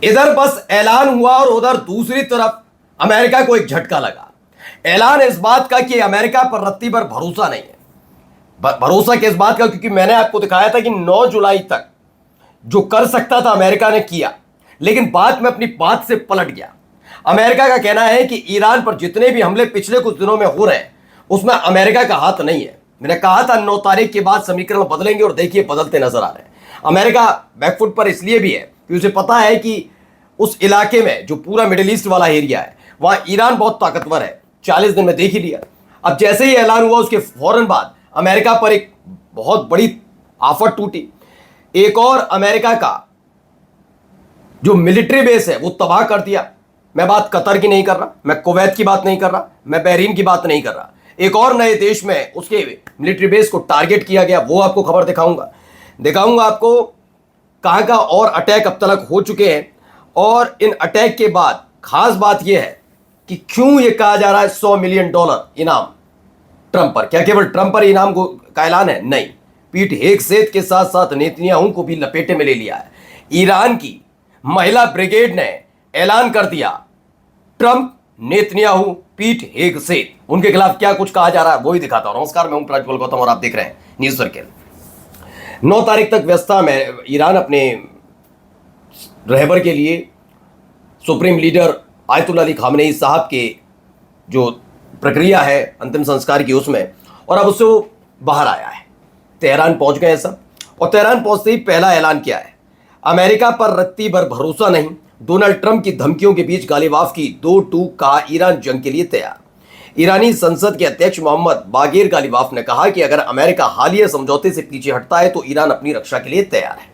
इधर बस ऐलान हुआ और उधर दूसरी तरफ अमेरिका को एक झटका लगा। ऐलान इस बात का कि अमेरिका पर रत्ती भर भरोसा नहीं है। भरोसा किस बात का? क्योंकि मैंने आपको दिखाया था कि 9 जुलाई तक जो कर सकता था अमेरिका ने किया, लेकिन बाद में अपनी बात से पलट गया। अमेरिका का कहना है कि ईरान पर जितने भी हमले पिछले कुछ दिनों में हो रहे हैं उसमें अमेरिका का हाथ नहीं है। मैंने कहा था 9 तारीख के बाद समीकरण बदलेंगे और देखिए बदलते नजर आ रहे हैं। अमेरिका बैकफुट पर इसलिए भी है कि उसे पता है कि उस इलाके में जो पूरा मिडिल ईस्ट वाला एरिया है वहां ईरान बहुत ताकतवर है। 40 दिन में देख ही लिया। अब जैसे ही ऐलान हुआ उसके फौरन बाद अमेरिका पर एक बहुत बड़ी आफत टूटी। एक और अमेरिका का जो मिलिट्री बेस है वो तबाह कर दिया। मैं बात कतर की नहीं कर रहा, मैं कुवैत की बात नहीं कर रहा, मैं बहरीन की बात नहीं कर रहा। एक और नए देश में उसके मिलिट्री बेस को टारगेट किया गया, वो आपको खबर दिखाऊंगा आपको कहां का और अटैक अब तक हो चुके हैं। और इन अटैक के बाद खास बात यह है कि क्यों यह कहा जा रहा है $100 मिलियन इनाम ट्रंप पर। क्या केवल ट्रंप पर इनाम का ऐलान है? नहीं, पीठ हेगसेथ के साथ साथ नेतन्याहू को भी लपेटे में ले लिया है। ईरान की महिला ब्रिगेड ने ऐलान कर दिया, ट्रंप, नेतन्याहू, पीठ हेगसेथ, उनके खिलाफ क्या कुछ कहा जा रहा है वो ही दिखाता हूं। नमस्कार, मैं हूं प्रज्वल गौतम और आप देख रहे हैं न्यूज सर्किल। 9 तारीख तक व्यवस्था में ईरान अपने रहबर के लिए supreme leader Ayatollah Ali Khamenei साहब के जो प्रक्रिया है अंतिम संस्कार की उसमें, और अब उससे वो बाहर आया है। तेहरान पहुंच गए सब, और तेहरान पहुंचते ही पहला ऐलान किया है, अमेरिका पर रत्ती भर भरोसा नहीं। डोनाल्ड ट्रंप की धमकियों के बीच गालिबाफ की 2-2 कहा ईरान जंग के लिए तैयार। ईरानी संसद के अध्यक्ष मोहम्मद बागेर गालिबाफ ने कहा कि अगर अमेरिका हालिया समझौते से पीछे हटता है तो ईरान अपनी रक्षा के लिए तैयार है।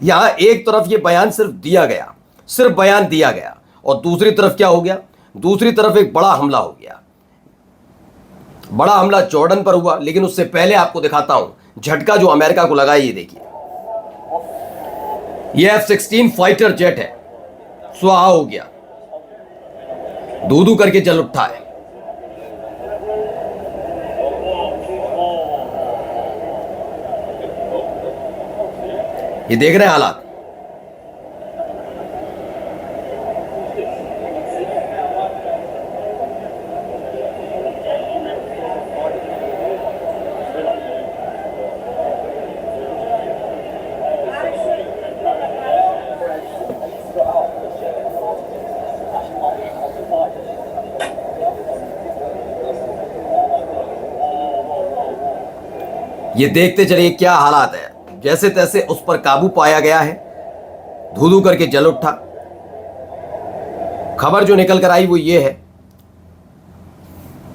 यहां एक तरफ यह बयान सिर्फ बयान दिया गया, और दूसरी तरफ क्या हो गया? दूसरी तरफ एक बड़ा हमला हो गया। बड़ा हमला जॉर्डन पर हुआ, लेकिन उससे पहले आपको दिखाता हूं झटका जो अमेरिका को लगा। ये देखिए, ये F-16 फाइटर जेट है, स्वाहा हो गया, धू करके जल उठा है। ये देख रहे हैं हालात। ये देखते चलिए क्या हालात है। जैसे तैसे उस पर काबू पाया गया है, धू करके जल उठा। खबर जो निकल कर आई वो ये है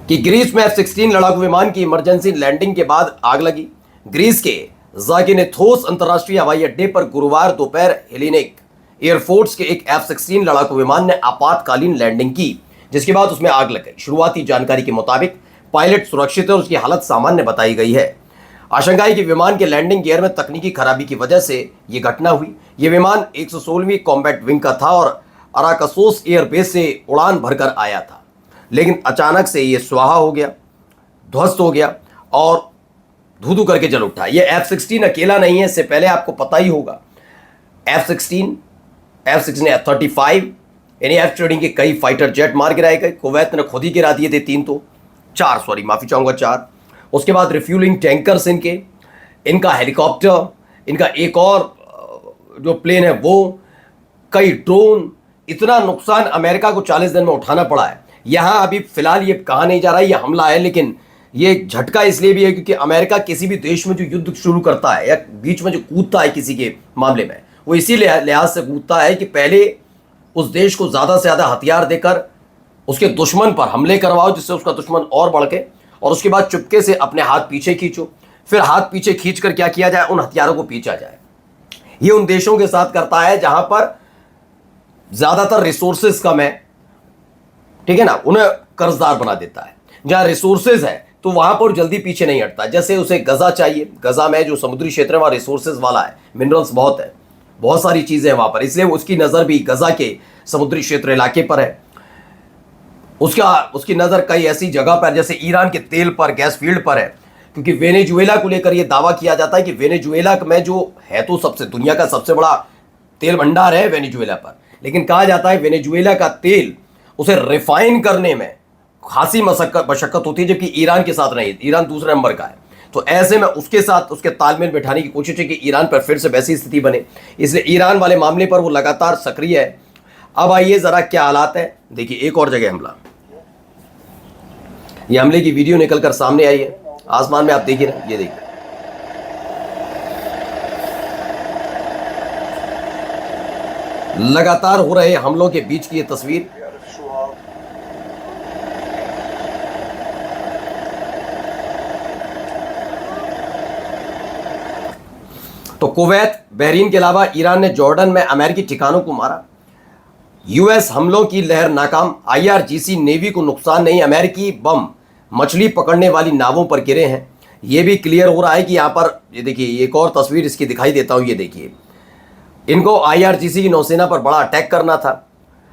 कि ग्रीस में F-16 लड़ाकू विमान की इमरजेंसी लैंडिंग के बाद आग लगी। ग्रीस के ज़ाकिन्थोस अंतर्राष्ट्रीय हवाई अड्डे पर गुरुवार दोपहर हेलेनिक एयरफोर्स के एक F-16 लड़ाकू विमान ने आपातकालीन लैंडिंग की, जिसके बाद उसमें आग लग गई। शुरुआती जानकारी के मुताबिक पायलट सुरक्षित है और उसकी हालत सामान्य बताई गई है। आशंका है कि विमान के लैंडिंग गियर में तकनीकी खराबी की वजह से यह घटना हुई। यह विमान 116वीं कॉम्बैट विंग का था और अराकसोस एयरबेस से उड़ान भरकर आया था, लेकिन अचानक से यह स्वाहा हो गया, ध्वस्त हो गया और धू करके जल उठा। यह F-16 अकेला नहीं है, इससे पहले आपको पता ही होगा F-16, F-35 यानी F-18 के कई फाइटर जेट मार गिराए गए। कुवैत ने खुद ही गिरा दिए थे 4 उसके बाद रिफ्यूलिंग टैंकर्स इनका हेलीकॉप्टर, इनका एक और जो प्लेन है वो, कई ड्रोन, इतना नुकसान अमेरिका को 40 दिन में उठाना पड़ा है। यहां अभी फिलहाल ये कहा नहीं जा रहा है ये हमला है, लेकिन ये झटका इसलिए भी है क्योंकि अमेरिका किसी भी देश में जो युद्ध शुरू करता है या बीच में जो कूदता है किसी के मामले में, वो इसी लिहाज से कूदता है कि पहले उस देश को ज्यादा से ज्यादा हथियार देकर उसके दुश्मन पर हमले करवाओ, जिससे उसका दुश्मन और बढ़ के, और उसके बाद चुपके से अपने हाथ पीछे खींचो। फिर हाथ पीछे खींचकर क्या किया जाए? उन हथियारों को पीछा जाए। ये उन देशों के साथ करता है जहां पर ज्यादातर रिसोर्सेज कम है, ठीक है ना, उन्हें कर्जदार बना देता है। जहां रिसोर्सेज है तो वहां पर जल्दी पीछे नहीं हटता। जैसे उसे गजा चाहिए, गजा में जो समुद्री क्षेत्र है वहां रिसोर्सेज वाला है, मिनरल्स बहुत है, बहुत सारी चीजें हैं वहां पर, इसलिए उसकी नजर भी गजा के समुद्री क्षेत्र इलाके पर है। उसकी नजर कई ऐसी जगह पर जैसे ईरान के तेल पर, गैस फील्ड पर है, क्योंकि वेनेजुएला को लेकर यह दावा किया जाता है कि वेनेजुएला में जो है तो सबसे दुनिया का सबसे बड़ा तेल भंडार है वेनेजुएला पर, लेकिन कहा जाता है वेनेजुएला का तेल उसे रिफाइन करने में खासी मशक्कत होती है, जबकि ईरान के साथ नहीं, ईरान दूसरे नंबर का है। तो ऐसे में उसके साथ उसके तालमेल बैठाने की कोशिश है कि ईरान पर फिर से वैसी स्थिति बने, इसलिए ईरान वाले मामले पर वो लगातार सक्रिय है। अब आइए जरा क्या हालात है, देखिए एक और जगह हमला, ये हमले की वीडियो निकलकर सामने आई है, आसमान में आप देखिए ना, ये देखिए लगातार हो रहे हमलों के बीच की ये तस्वीर। तो कुवैत, बहरीन के अलावा ईरान ने जॉर्डन में अमेरिकी ठिकानों को मारा। यूएस हमलों की लहर नाकाम, आईआरजीसी नेवी को नुकसान नहीं, अमेरिकी बम मछली पकड़ने वाली नावों पर गिरे हैं। यह भी क्लियर हो रहा है कि यहां पर ये देखिए, एक और तस्वीर इसकी दिखाई देता हूं, ये देखिए, इनको आईआरजीसी की नौसेना पर बड़ा अटैक करना था,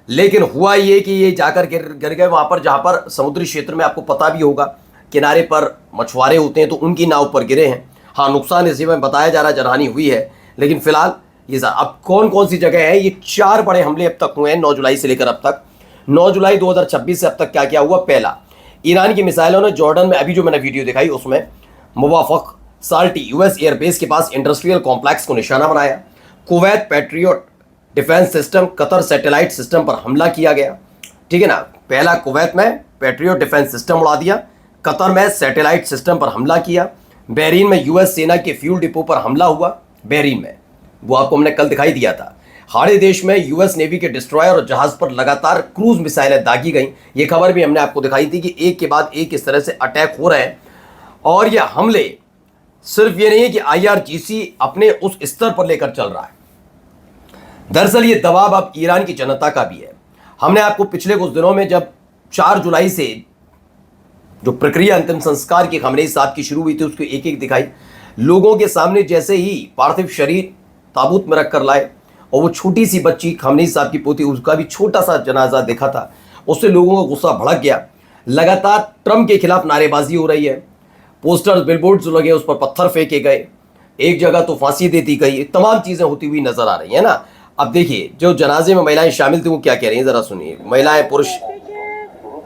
लेकिन हुआ ये कि ये जाकर गिर गए वहां पर जहां पर समुद्री क्षेत्र में, आपको पता भी होगा, किनारे पर मछुआरे होते हैं, तो उनकी नाव पर गिरे हैं। हाँ, नुकसान इसी में बताया जा रहा है, जनहानि हुई है, लेकिन फिलहाल ये अब कौन कौन सी जगह है, ये 4 बड़े हमले अब तक हुए हैं 9 जुलाई से लेकर अब तक। 9 जुलाई 2026 से अब तक क्या क्या हुआ। पहला, ईरान की मिसाइलों ने जॉर्डन में, अभी जो मैंने वीडियो दिखाई उसमें, मुवाफक साल्टी यूएस एयरबेस के पास इंडस्ट्रियल कॉम्प्लेक्स को निशाना बनाया। Kuwait patriot defence system, Qatar satellite system पर हमला किया गया, ठीक है ना। पहला, कुवैत में पैट्रियट डिफेंस सिस्टम उड़ा दिया, कतर में सैटेलाइट सिस्टम पर हमला किया, बहरीन में यूएस सेना के फ्यूल डिपो पर हमला हुआ, बहरीन में, वो आपको हमने कल दिखाई दिया था। हाड़े देश में यूएस नेवी के डिस्ट्रॉयर और जहाज पर लगातार क्रूज मिसाइलें दागी गई, ये खबर भी हमने आपको दिखाई थी कि एक के बाद एक इस तरह से अटैक हो रहे हैं। और ये हमले सिर्फ ये नहीं है कि आईआरजीसी अपने उस स्तर पर लेकर चल रहा है, दरअसल ये दबाव अब ईरान की जनता का भी है। हमने आपको पिछले कुछ दिनों में, जब 4 जुलाई से जो प्रक्रिया अंतिम संस्कार की खमनेई साहब की शुरू हुई थी, उसको एक एक दिखाई। लोगों के सामने जैसे ही पार्थिव शरीर ताबूत में रखकर लाए और वो छोटी सी बच्ची खमनेई साहब की पोती, उसका भी छोटा सा जनाजा देखा था, उससे लोगों का गुस्सा भड़क गया। लगातार ट्रंप के खिलाफ नारेबाजी हो रही है, पोस्टर्स, बिलबोर्ड्स लगे, उस पर पत्थर फेंके गए, एक जगह तो फांसी दे दी गई, तमाम चीजें होती हुई नजर आ रही है ना। अब देखिए, जो जनाजे में महिलाएं शामिल थी वो क्या कह रही हैं, जरा सुनिए। महिलाएं, पुरुष,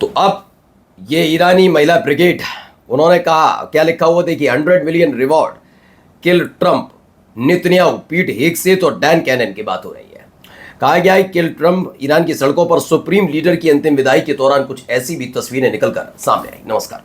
तो अब ये ईरानी महिला ब्रिगेड, उन्होंने कहा, क्या लिखा हुआ देखिए, 100 मिलियन रिवॉर्ड, किल ट्रंप, नेतन्याहू, पीट हेगसेथ और डैन कैनन की बात हो रही है। कहा गया है किल ट्रंप। ईरान की सड़कों पर सुप्रीम लीडर की अंतिम विदाई के दौरान कुछ ऐसी भी तस्वीरें निकलकर सामने आई। नमस्कार।